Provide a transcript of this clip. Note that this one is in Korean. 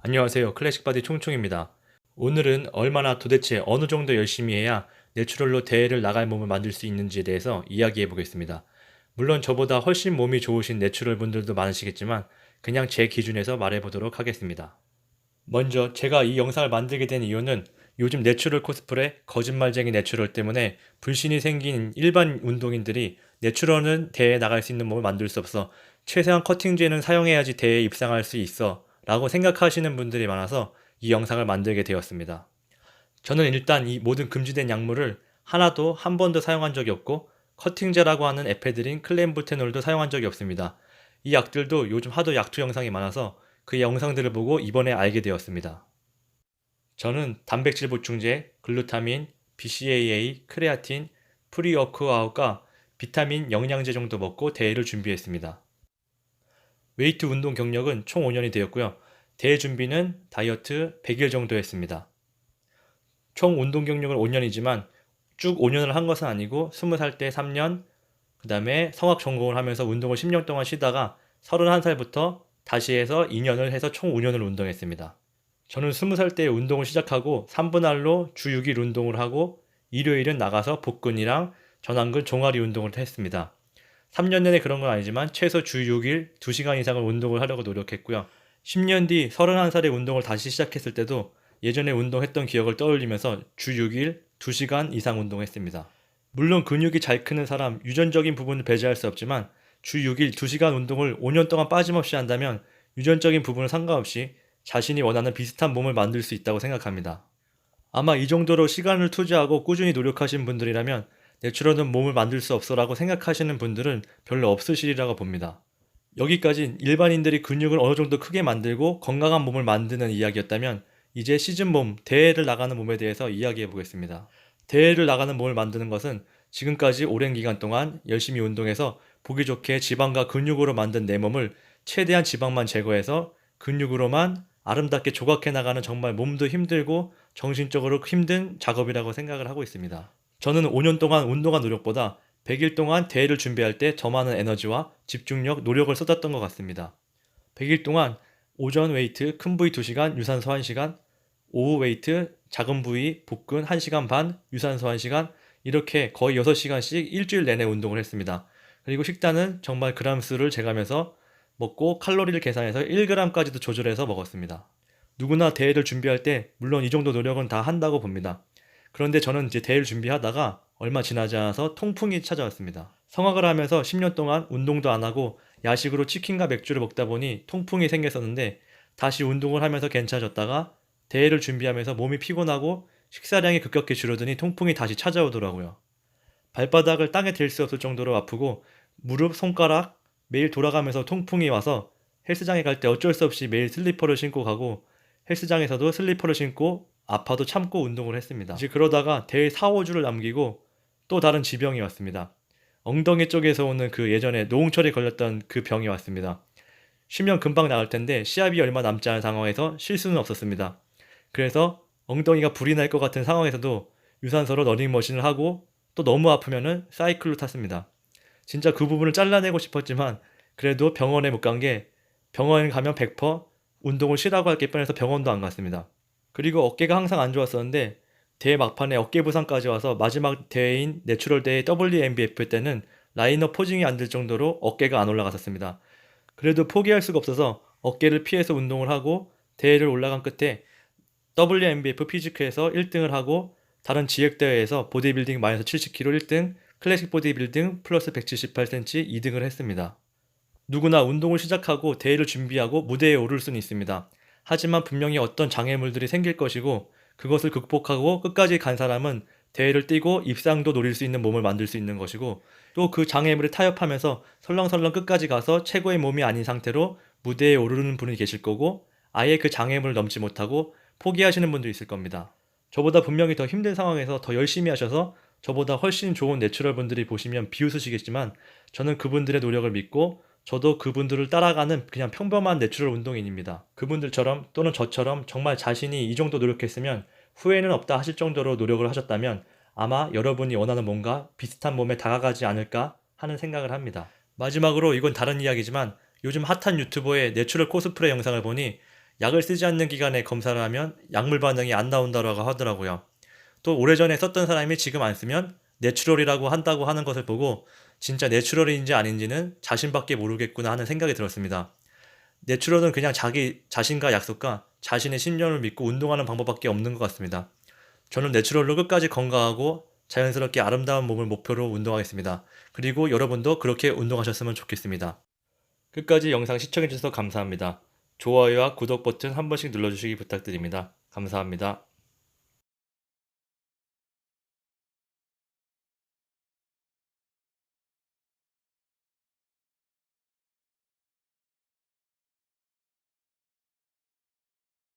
안녕하세요. 클래식바디 총총입니다. 오늘은 얼마나 도대체 어느 정도 열심히 해야 내추럴로 대회를 나갈 몸을 만들 수 있는지에 대해서 이야기해 보겠습니다. 물론 저보다 훨씬 몸이 좋으신 내추럴 분들도 많으시겠지만 그냥 제 기준에서 말해 보도록 하겠습니다. 먼저 제가 이 영상을 만들게 된 이유는 요즘 내추럴 코스프레, 거짓말쟁이 내추럴 때문에 불신이 생긴 일반 운동인들이 내추럴은 대회에 나갈 수 있는 몸을 만들 수 없어, 최소한 커팅제는 사용해야지 대회에 입상할 수 있어 라고 생각하시는 분들이 많아서 이 영상을 만들게 되었습니다. 저는 일단 이 모든 금지된 약물을 하나도 한 번도 사용한 적이 없고, 커팅제라고 하는 에페드린, 클렌부테놀도 사용한 적이 없습니다. 이 약들도 요즘 하도 약투 영상이 많아서 그 영상들을 보고 이번에 알게 되었습니다. 저는 단백질 보충제, 글루타민, BCAA, 크레아틴, 프리워크아웃과 비타민, 영양제 정도 먹고 대회를 준비했습니다. 웨이트 운동 경력은 총 5년이 되었고요. 대회 준비는 다이어트 100일 정도 했습니다. 총 운동 경력은 5년이지만 쭉 5년을 한 것은 아니고 20살 때 3년, 그 다음에 성악 전공을 하면서 운동을 10년 동안 쉬다가 31살부터 다시 해서 2년을 해서 총 5년을 운동했습니다. 저는 20살 때 운동을 시작하고 3분할로 주 6일 운동을 하고 일요일은 나가서 복근이랑 전완근 종아리 운동을 했습니다. 3년 내내 그런 건 아니지만 최소 주 6일 2시간 이상을 운동을 하려고 노력했고요. 10년 뒤 31살에 운동을 다시 시작했을 때도 예전에 운동했던 기억을 떠올리면서 주 6일 2시간 이상 운동했습니다. 물론 근육이 잘 크는 사람, 유전적인 부분을 배제할 수 없지만 주 6일 2시간 운동을 5년 동안 빠짐없이 한다면 유전적인 부분은 상관없이 자신이 원하는 비슷한 몸을 만들 수 있다고 생각합니다. 아마 이 정도로 시간을 투자하고 꾸준히 노력하신 분들이라면 내추럴은 몸을 만들 수 없어라고 생각하시는 분들은 별로 없으시리라고 봅니다. 여기까진 일반인들이 근육을 어느 정도 크게 만들고 건강한 몸을 만드는 이야기였다면, 이제 시즌 몸, 대회를 나가는 몸에 대해서 이야기해 보겠습니다. 대회를 나가는 몸을 만드는 것은 지금까지 오랜 기간 동안 열심히 운동해서 보기 좋게 지방과 근육으로 만든 내 몸을 최대한 지방만 제거해서 근육으로만 아름답게 조각해 나가는, 정말 몸도 힘들고 정신적으로 힘든 작업이라고 생각을 하고 있습니다. 저는 5년 동안 운동한 노력보다 100일 동안 대회를 준비할 때 더 많은 에너지와 집중력, 노력을 쏟았던 것 같습니다. 100일 동안 오전 웨이트 큰 부위 2시간, 유산소 1시간, 오후 웨이트 작은 부위 복근 1시간 반, 유산소 1시간, 이렇게 거의 6시간씩 일주일 내내 운동을 했습니다. 그리고 식단은 정말 그램 수를 재가면서 먹고 칼로리를 계산해서 1g까지도 조절해서 먹었습니다. 누구나 대회를 준비할 때 물론 이 정도 노력은 다 한다고 봅니다. 그런데 저는 이제 대회를 준비하다가 얼마 지나지 않아서 통풍이 찾아왔습니다. 성악을 하면서 10년 동안 운동도 안 하고 야식으로 치킨과 맥주를 먹다 보니 통풍이 생겼었는데, 다시 운동을 하면서 괜찮아졌다가 대회를 준비하면서 몸이 피곤하고 식사량이 급격히 줄어드니 통풍이 다시 찾아오더라고요. 발바닥을 땅에 댈 수 없을 정도로 아프고 무릎, 손가락 매일 돌아가면서 통풍이 와서 헬스장에 갈 때 어쩔 수 없이 매일 슬리퍼를 신고 가고, 헬스장에서도 슬리퍼를 신고 아파도 참고 운동을 했습니다. 이제 그러다가 대회 4, 5주를 남기고 또 다른 지병이 왔습니다. 엉덩이 쪽에서 오는 그 예전에 노홍철이 걸렸던 그 병이 왔습니다. 쉬면 금방 나을 텐데 시합이 얼마 남지 않은 상황에서 쉴 수는 없었습니다. 그래서 엉덩이가 불이 날 것 같은 상황에서도 유산소로 러닝머신을 하고, 또 너무 아프면은 사이클로 탔습니다. 진짜 그 부분을 잘라내고 싶었지만 그래도 병원에 못 간 게, 병원에 가면 100% 운동을 쉬라고 할 게 뻔해서 병원도 안 갔습니다. 그리고 어깨가 항상 안 좋았었는데 대회 막판에 어깨 부상까지 와서 마지막 대회인 내추럴 대회 WNBF 때는 라이너 포징이 안 될 정도로 어깨가 안 올라갔었습니다. 그래도 포기할 수가 없어서 어깨를 피해서 운동을 하고 대회를 올라간 끝에 WNBF 피지크에서 1등을 하고, 다른 지역대회에서 보디빌딩 마이너스 70kg 1등, 클래식 보디빌딩 플러스 178cm 2등을 했습니다. 누구나 운동을 시작하고 대회를 준비하고 무대에 오를 수는 있습니다. 하지만 분명히 어떤 장애물들이 생길 것이고, 그것을 극복하고 끝까지 간 사람은 대회를 뛰고 입상도 노릴 수 있는 몸을 만들 수 있는 것이고, 또 그 장애물에 타협하면서 설렁설렁 끝까지 가서 최고의 몸이 아닌 상태로 무대에 오르는 분이 계실 거고, 아예 그 장애물을 넘지 못하고 포기하시는 분도 있을 겁니다. 저보다 분명히 더 힘든 상황에서 더 열심히 하셔서 저보다 훨씬 좋은 내추럴 분들이 보시면 비웃으시겠지만, 저는 그분들의 노력을 믿고 저도 그분들을 따라가는 그냥 평범한 내추럴 운동인입니다. 그분들처럼 또는 저처럼 정말 자신이 이 정도 노력했으면 후회는 없다 하실 정도로 노력을 하셨다면 아마 여러분이 원하는 몸과 비슷한 몸에 다가가지 않을까 하는 생각을 합니다. 마지막으로, 이건 다른 이야기지만 요즘 핫한 유튜버의 내추럴 코스프레 영상을 보니 약을 쓰지 않는 기간에 검사를 하면 약물 반응이 안 나온다라고 하더라고요. 또 오래전에 썼던 사람이 지금 안 쓰면 내추럴이라고 한다고 하는 것을 보고 진짜 내추럴인지 아닌지는 자신밖에 모르겠구나 하는 생각이 들었습니다. 내추럴은 그냥 자기 자신과 약속과 자신의 신념을 믿고 운동하는 방법밖에 없는 것 같습니다. 저는 내추럴로 끝까지 건강하고 자연스럽게 아름다운 몸을 목표로 운동하겠습니다. 그리고 여러분도 그렇게 운동하셨으면 좋겠습니다. 끝까지 영상 시청해주셔서 감사합니다. 좋아요와 구독 버튼 한 번씩 눌러주시기 부탁드립니다. 감사합니다.